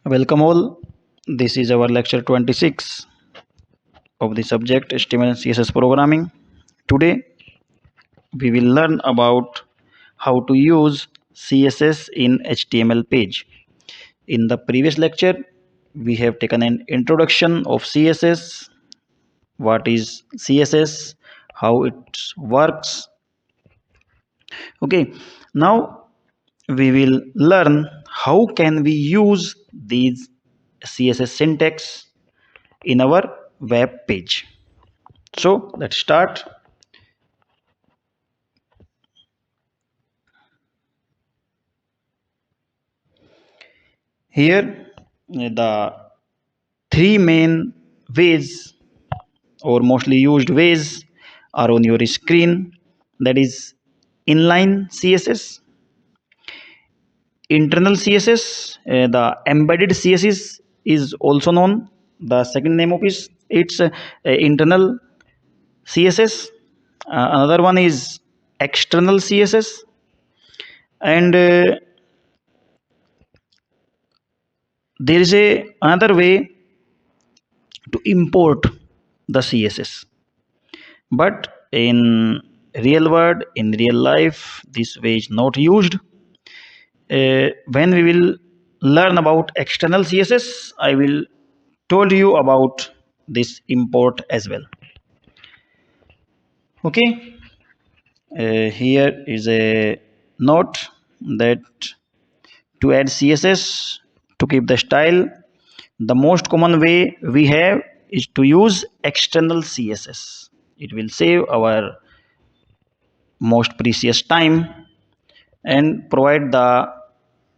Welcome all. This is our lecture 26 of the subject HTML and CSS programming. Today we will learn about how to use CSS in HTML page. In the previous lecture we have taken an introduction of CSS, what is CSS, how it works. Okay, now we will learn how can we use these CSS syntax in our web page. So let's start. Here the three main ways or mostly used ways are on your screen, that is inline CSS, internal CSS, the embedded CSS is also known. The second name of it's internal CSS. Another one is external CSS, and there is another way to import the CSS. But in real world, in real life, this way is not used. When we will learn about external CSS, I will told you about this import as well. Okay, here is a note that to add CSS to keep the style, the most common way we have is to use external CSS. It will save our most precious time and provide the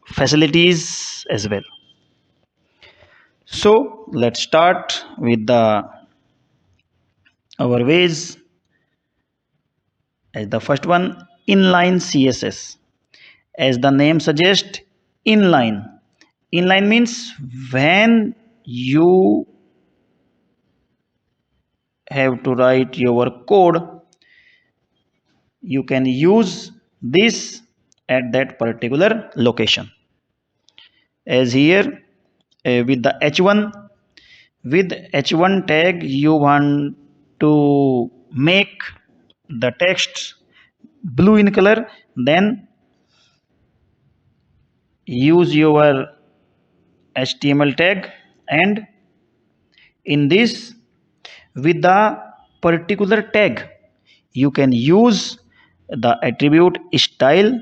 facilities as well. So let's start with the our ways. As the first one, inline CSS. As the name suggests, inline. Inline means when you have to write your code, you can use this at that particular location. As here with the h1, with h1 tag you want to make the text blue in color, then use your HTML tag, and in this with the particular tag you can use the attribute style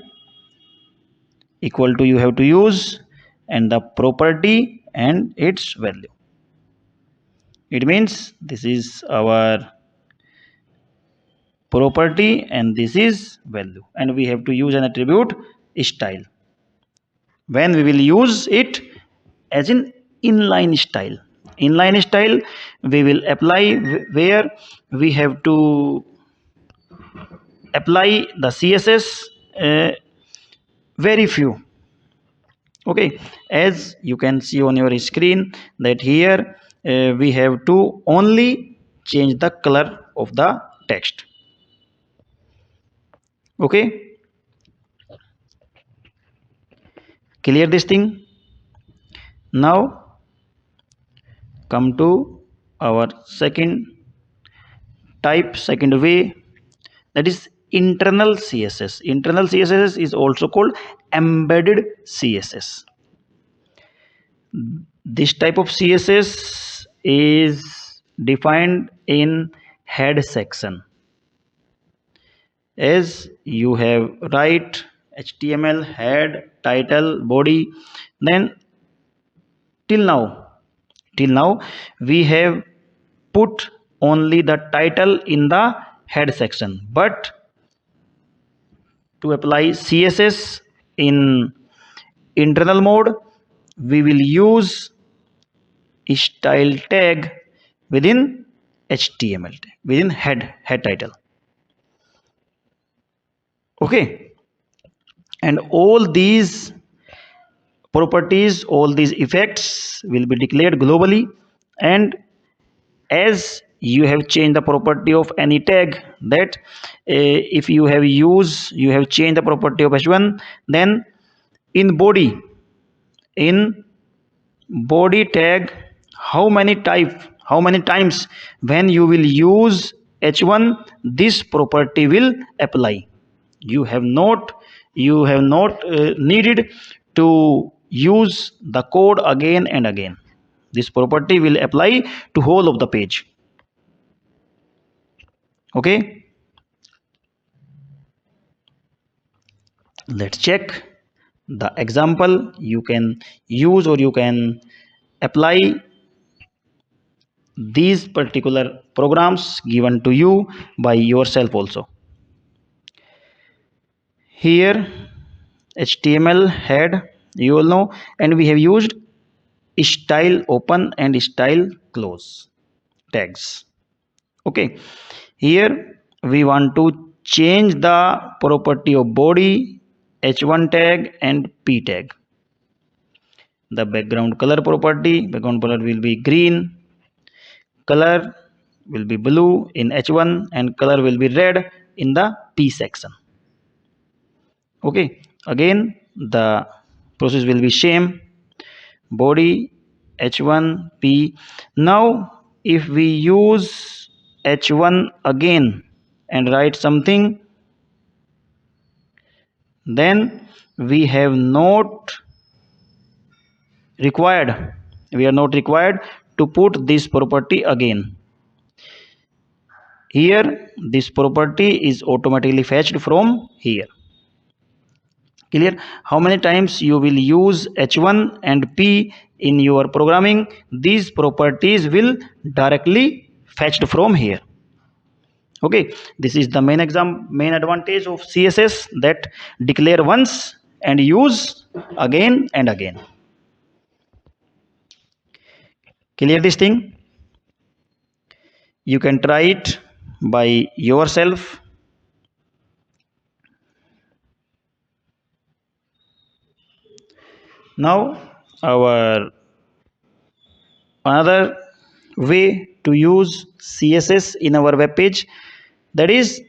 equal to you have to use and the property and its value. It means this is our property and this is value, and we have to use an attribute style. When we will use it as in inline style, inline style we will apply where we have to apply the CSS very few. Okay, as you can see on your screen that here we have to only change the color of the text. Okay, clear this thing. Now come to our second type, second way, that is internal CSS. Internal CSS is also called embedded CSS. This type of CSS is defined in head section. As you have write HTML head, title, body, then till now we have put only the title in the head section, but to apply CSS in internal mode we will use style tag within HTML tag, within head title. Okay, and all these properties, all these effects will be declared globally, and as you have changed the property of any tag, that if you have changed the property of h1, then in body, in body tag, how many times when you will use h1 this property will apply. You have not needed to use the code again and again. This property will apply to whole of the page. Okay, let's check the example. You can use or you can apply these particular programs given to you by yourself also. Here html head, you all know, and we have used style open and style close tags. Okay, here we want to change the property of body h1 tag and p tag. The background color property, background color will be green, color will be blue in h1 and color will be red in the p section. Okay, again the process will be same, body h1 p. Now if we use h1 again and write something, then we have not required we are not required to put this property again. Here this property is automatically fetched from here. Clear? How many times you will use h1 and p in your programming, these properties will directly fetched from here. Okay, this is the main advantage of css, that declare once and use again and again. Clear this thing? You can try it by yourself. Now our another way to use css in our web page, that is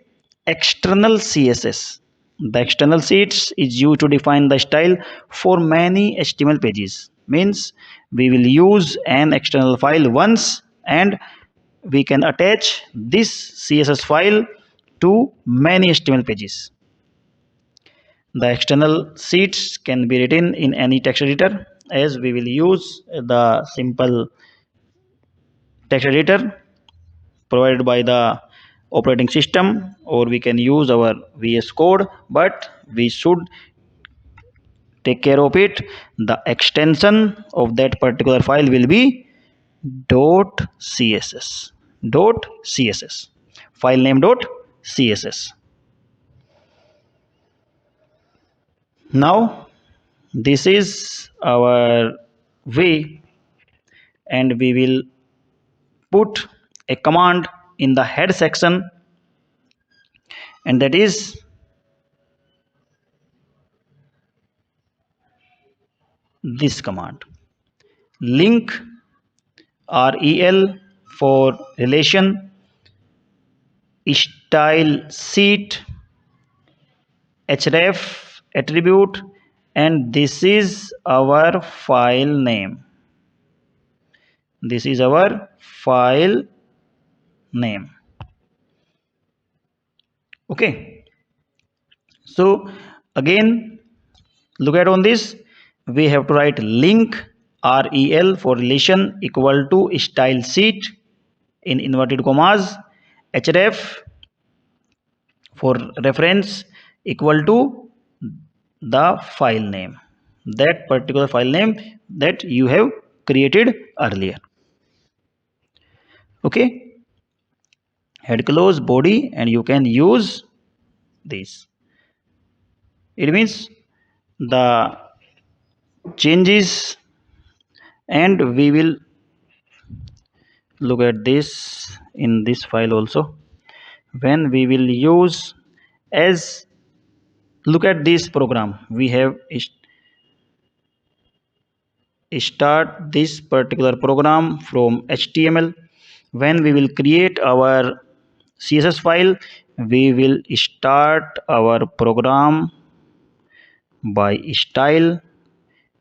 external css. The external sheets is used to define the style for many html pages. Means we will use an external file once and we can attach this css file to many html pages. The external sheets can be written in any text editor, as we will use the simple text editor provided by the operating system, or we can use our VS Code, but we should take care of it. The extension of that particular file will be .css. .css. File name .css. Now this is our way, and we will put a command in the head section, and that is this command, link rel for relation, style sheet, href attribute, and this is our file name. This is our file name. Okay, so again look at on this, we have to write link rel for relation equal to style sheet in inverted commas, href for reference equal to the file name, that particular file name that you have created earlier. Okay, head close body, and you can use this. It means the changes, and we will look at this in this file also, when we will use, as look at this program, we have start this particular program from html. When we will create our css file, we will start our program by style,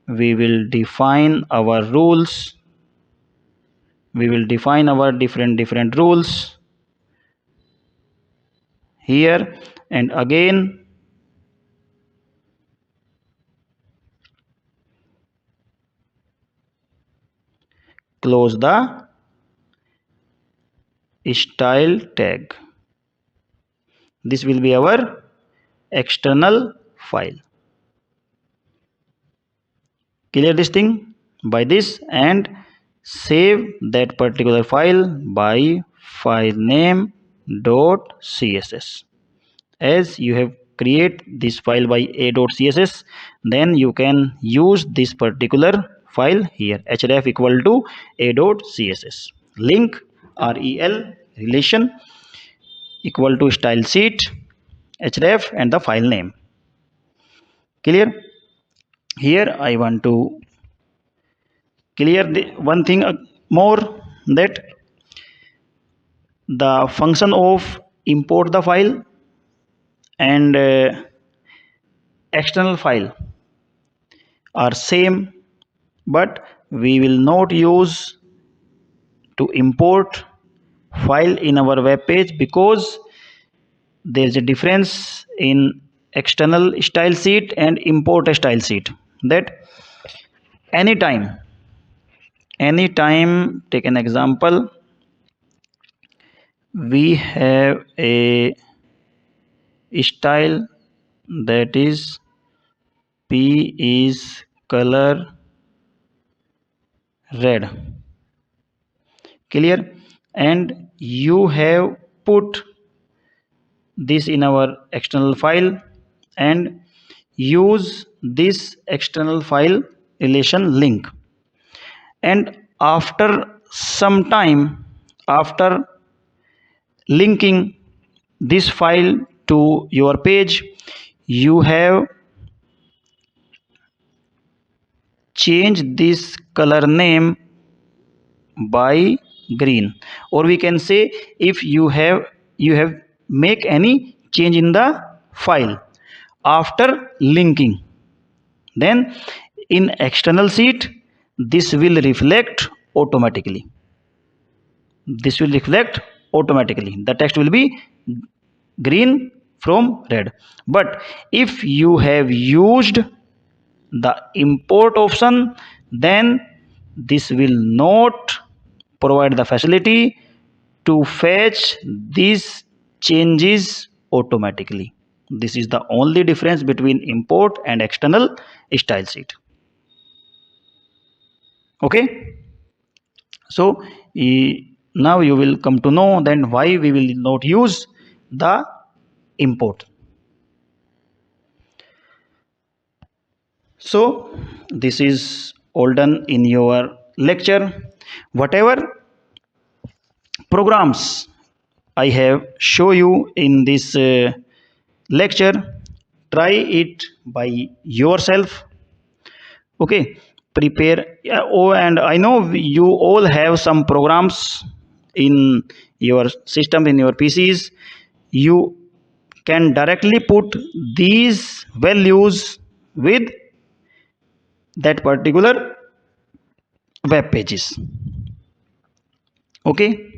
we will define our rules. We will define our different rules here, and again close the style tag. This will be our external file. Clear this thing by this, and save that particular file by file name .css. As you have create this file by a.css, then you can use this particular file here, href equal to a.css, link rel relation equal to style sheet href and the file name. Clear? Here I want to clear the one thing more, that the function of import the file and external file are same, but we will not use to import file in our web page because there is a difference in external style sheet and import style sheet. That anytime take an example, we have a style that is p is color red. Clear? And you have put this in our external file and use this external file relation link, and after some time, after linking this file to your page, you have changed this color name by green, or we can say if you have make any change in the file after linking, then in external sheet this will reflect automatically. This will reflect automatically, the text will be green from red. But if you have used the import option, then this will not provide the facility to fetch these changes automatically. This is the only difference between import and external style sheet. Okay, so now you will come to know then why we will not use the import. So this is all done in your lecture. Whatever programs I have show you in this lecture, try it by yourself. Okay, prepare. Yeah, oh, and I know you all have some programs in your system, in your PCs. You can directly put these values with that particular web pages. Okay,